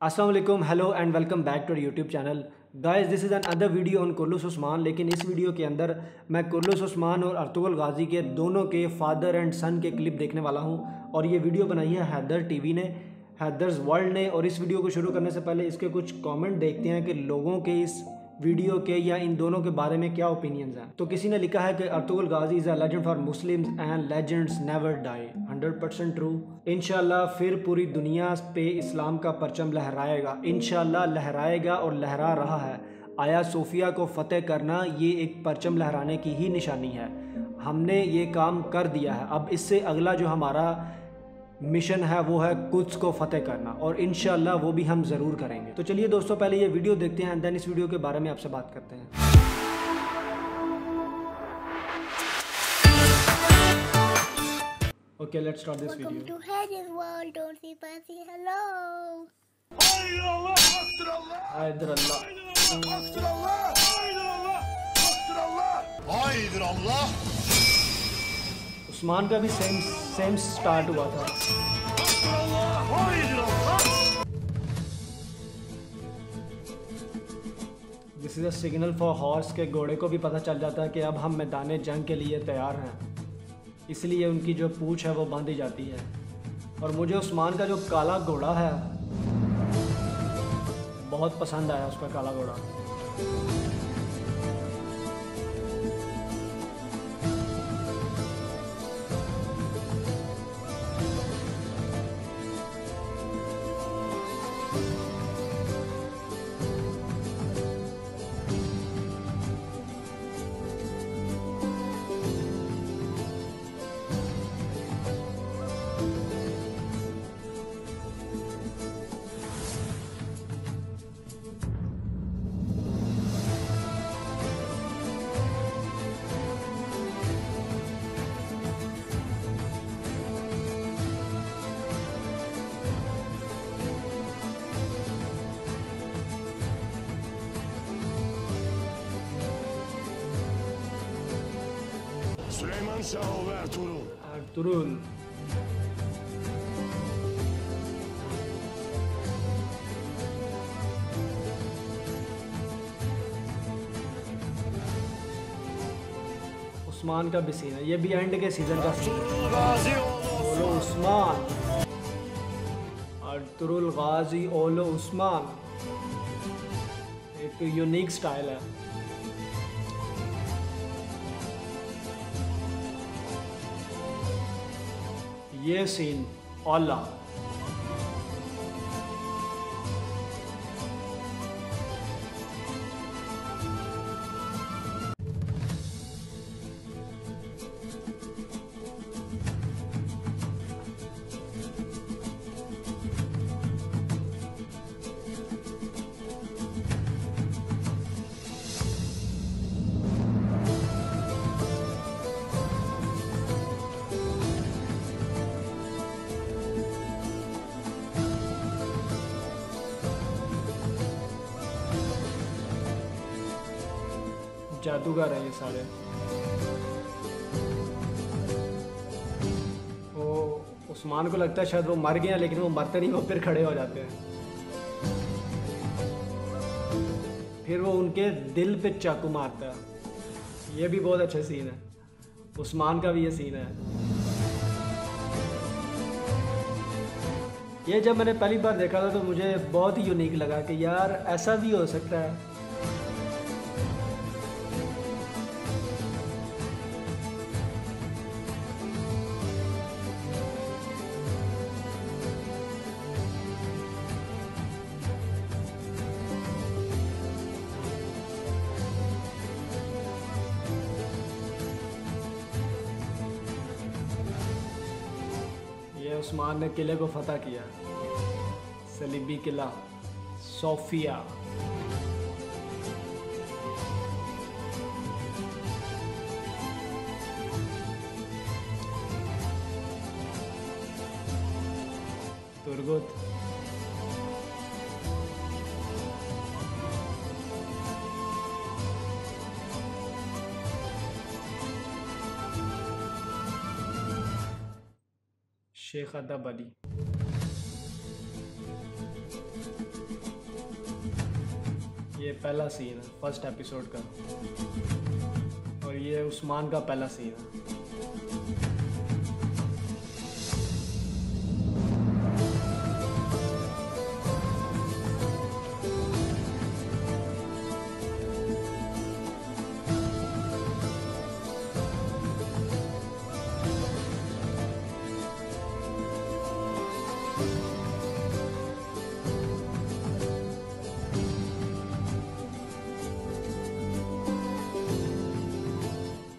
अस्सलाम वालेकुम, hello and welcome back to YouTube channel. Guys, this is another video on Kurulus Osman. लेकिन इस video के अंदर मैं कुर्लुस उस्मान और अर्तुगरुल गाजी के दोनों के फादर एंड सन के क्लिप देखने वाला हूं। और ये वीडियो बनाई है हैदर टीवी ने, हैदर्स वर्ल्ड ने। और इस वीडियो को शुरू करने से पहले इसके कुछ कमेंट देखते हैं कि लोगों के इस वीडियो के या इन दोनों के बारे में क्या ओपिनियंस हैं। तो किसी ने लिखा है कि Ertugrul Ghazi is a legend for Muslims and legends never die. 100% true. इंशाल्लाह फिर पूरी दुनिया पे इस्लाम का परचम लहराएगा, इंशाल्लाह लहराएगा और लहरा रहा है। आया सोफिया को फतेह करना ये एक परचम लहराने की ही निशानी है। हमने ये काम कर दिया है। अब इससे अगला जो हमारा मिशन है वो है कुद्स को फतेह करना, और इंशाल्लाह वो भी हम ज़रूर करेंगे। तो चलिए दोस्तों, पहले ये वीडियो देखते हैं एंड देन इस वीडियो के बारे में आपसे बात करते हैं। Okay, let's start this video. Welcome to Head's World. Don't see Percy. Hello. Usman का भी सेम स्टार्ट हुआ था। This is a signal for horse के घोड़े को भी पता चल जाता है कि अब हम मैदान जंग के लिए तैयार हैं, इसलिए उनकी जो पूंछ है वो बांधी जाती है। और मुझे उस्मान का जो काला घोड़ा है बहुत पसंद आया, उसका काला घोड़ा। Süleyman Şah ve Ertuğrul. Ertugrul Usman का भी सीन है, ये भी एंड के सीजन का सीन है। Gazi ओलो उस्मान, अर्तुगरुल गाजी ओलो उस्मान, एक यूनिक स्टाइल है। ये सीन औला जादूगर है ये सारे। वो उस्मान को लगता है शायद वो मर गए, लेकिन वो मरते नहीं, वो फिर खड़े हो जाते हैं। फिर वो उनके दिल पे चाकू मारता है। ये भी बहुत अच्छा सीन है। उस्मान का भी ये सीन है। ये जब मैंने पहली बार देखा था तो मुझे बहुत ही यूनिक लगा कि यार ऐसा भी हो सकता है। उस्मान ने किले को फतह किया, सलीबी किला सोफिया। तुर्गुत शेख अदब अली। ये पहला सीन है फर्स्ट एपिसोड का, और ये उस्मान का पहला सीन है।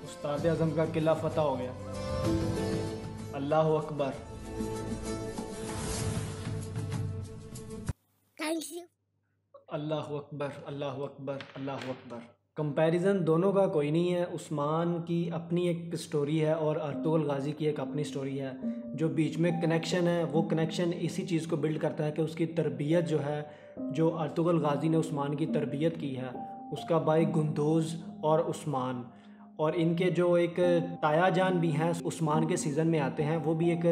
उस्ताद आज़म का किला फतह हो गया। अल्लाह अकबर। Thank you. अल्लाह अकबर, अल्लाह अकबर, अल्लाह अकबर। कंपैरिजन दोनों का कोई नहीं है। उस्मान की अपनी एक स्टोरी है और अर्तुगरुल गाजी की एक अपनी स्टोरी है। जो बीच में कनेक्शन है वो कनेक्शन इसी चीज़ को बिल्ड करता है कि उसकी तरबियत जो है, जो अर्तुगरुल गाजी ने उस्मान की तरबियत की है, उसका भाई गुंदोज़ और उस्मान, और इनके जो एक ताया जान भी हैं उस्मान के सीज़न में आते हैं, वो भी एक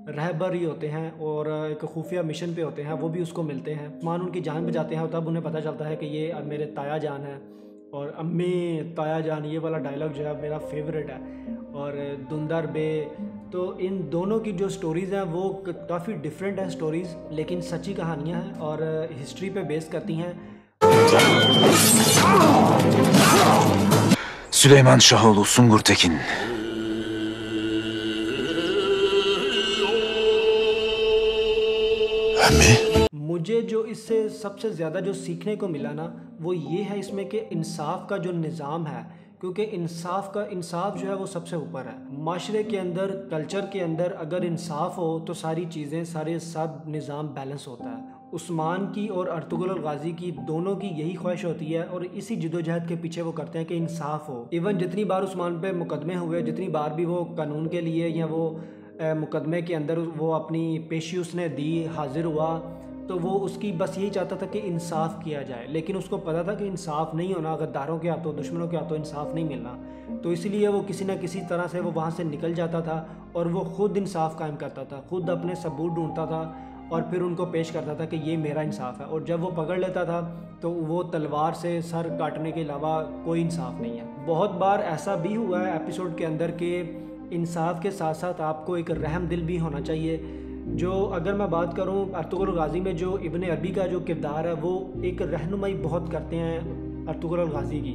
रहबर ही होते हैं और एक खुफिया मिशन पे होते हैं, वो भी उसको मिलते हैं। उस्मान उनकी जान बचाते हैं, तब उन्हें पता चलता है कि ये मेरे ताया जान है। और अम्मी ताया जान, ये वाला डायलॉग जो है मेरा फेवरेट है। और दुंदर बे, तो इन दोनों की जो स्टोरीज़ हैं वो काफ़ी डिफरेंट है स्टोरीज़, लेकिन सच्ची कहानियाँ हैं और हिस्ट्री पे बेस करती हैं। Süleyman Şahoğlu Sungur Tekin. मुझे जो इससे सबसे ज़्यादा जो सीखने को मिला ना, वो ये है इसमें कि इंसाफ का जो निज़ाम है, क्योंकि इंसाफ जो है वो सबसे ऊपर है। माशरे के अंदर, कल्चर के अंदर अगर इंसाफ हो तो सारी चीज़ें, सब निज़ाम बैलेंस होता है। उस्मान की और अर्तुगरुल गाजी की दोनों की यही ख्वाहिश होती है और इसी जद्दोजहद के पीछे वो करते हैं कि इंसाफ हो। इवन जितनी बार उस्मान पे मुकदमे हुए, जितनी बार भी वो कानून के लिए या वो मुकदमे के अंदर वो अपनी पेशी उसने दी, हाजिर हुआ, तो वो उसकी बस यही चाहता था कि इंसाफ किया जाए। लेकिन उसको पता था कि इंसाफ नहीं होना, गद्दारों के हाथों, दुश्मनों के हाथों इंसाफ नहीं मिलना। तो इसलिए वो किसी न किसी तरह से वो वहाँ से निकल जाता था और वो ख़ुद इंसाफ कायम करता था, ख़ुद अपने सबूत ढूंढता था और फिर उनको पेश करता था कि ये मेरा इंसाफ है। और जब वो पकड़ लेता था तो वो तलवार से सर काटने के अलावा कोई इंसाफ नहीं है। बहुत बार ऐसा भी हुआ है एपिसोड के अंदर कि इंसाफ के साथ साथ आपको एक रहम दिल भी होना चाहिए। जो अगर मैं बात करूं अर्तुगरुल गाजी में जो इब्ने अरबी का जो किरदार है, वो एक रहनुमाई बहुत करते हैं अर्तुगरुल गाजी की।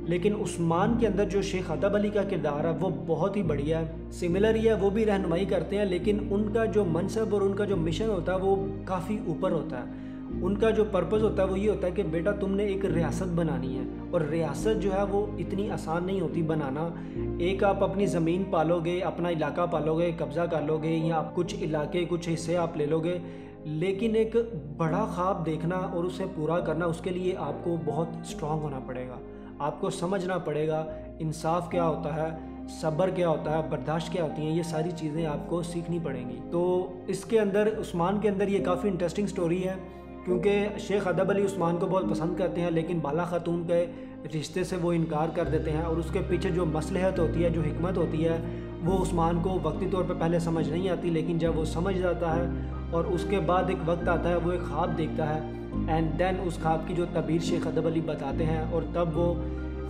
लेकिन उस्मान के अंदर जो शेख अदब अली का किरदार है वो बहुत ही बढ़िया है। सिमिलर ही है, वो भी रहनुमाई करते हैं, लेकिन उनका जो मनसब और उनका जो मिशन होता है वो काफ़ी ऊपर होता है। उनका जो पर्पज़ होता है वो ये होता है कि बेटा तुमने एक रियासत बनानी है, और रियासत जो है वो इतनी आसान नहीं होती बनाना। एक आप अपनी ज़मीन पालोगे, अपना इलाका पालोगे, कब्ज़ा कर लोगे, या आप कुछ इलाके, कुछ हिस्से आप ले लोगे, लेकिन एक बड़ा ख्वाब देखना और उसे पूरा करना, उसके लिए आपको बहुत स्ट्रॉन्ग होना पड़ेगा। आपको समझना पड़ेगा इंसाफ क्या होता है, सब्र क्या होता है, बर्दाश्त क्या होती हैं, ये सारी चीज़ें आपको सीखनी पड़ेंगी। तो इसके अंदर उस्मान के अंदर ये काफ़ी इंटरेस्टिंग स्टोरी है, क्योंकि शेख अदब अली उस्मान को बहुत पसंद करते हैं, लेकिन बाला खातून के रिश्ते से वो इनकार कर देते हैं। और उसके पीछे जो मसलहत होती है, जो हिकमत होती है, वो उस्मान को वक्ती तौर पे पहले समझ नहीं आती, लेकिन जब वो समझ जाता है और उसके बाद एक वक्त आता है, वो एक ख्वाब देखता है, एंड देन उस ख्वाब की जो तबीर शेख अदब अली बताते हैं, और तब वो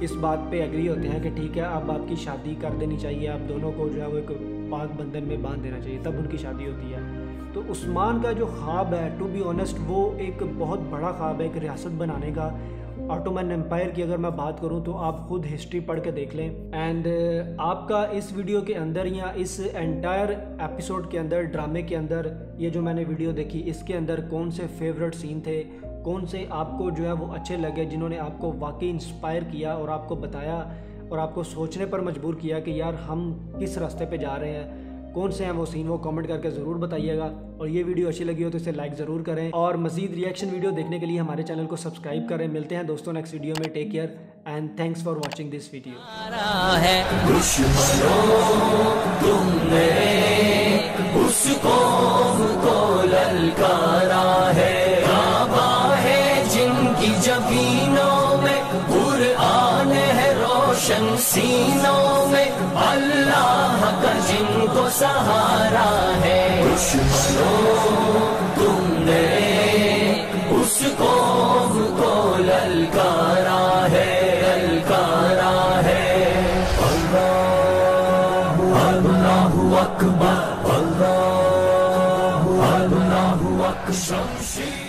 इस बात पे एग्री होते हैं कि ठीक है अब आपकी शादी कर देनी चाहिए, आप दोनों को जो है वो एक पाक बंधन में बांध देना चाहिए, तब उनकी शादी होती है। तो उस्मान का जो ख्वाब है, टू बी ऑनेस्ट, वो एक बहुत बड़ा ख्वाब है, एक रियासत बनाने का। ऑटोमन एम्पायर की अगर मैं बात करूं तो आप खुद हिस्ट्री पढ़ के देख लें। एंड आपका इस वीडियो के अंदर या इस एंटायर एपिसोड के अंदर, ड्रामे के अंदर, ये जो मैंने वीडियो देखी, इसके अंदर कौन से फेवरेट सीन थे, कौन से आपको जो है वो अच्छे लगे, जिन्होंने आपको वाकई इंस्पायर किया और आपको बताया और आपको सोचने पर मजबूर किया कि यार हम किस रास्ते पे जा रहे हैं, कौन से हैं वो सीन, वो कमेंट करके ज़रूर बताइएगा। और ये वीडियो अच्छी लगी हो तो इसे लाइक ज़रूर करें, और मज़ीद रिएक्शन वीडियो देखने के लिए हमारे चैनल को सब्सक्राइब करें। मिलते हैं दोस्तों नेक्स्ट वीडियो में। Take care and thanks for watching this video. उस कौम को ललकारा है, जिनकी जबीनों में कुरान है, रोशन सीनों में अल्लाह का जिनको सहारा है। दुश्मनों तुमने उस कौम को ललकारा अकबर, अल्लाहु अकबर,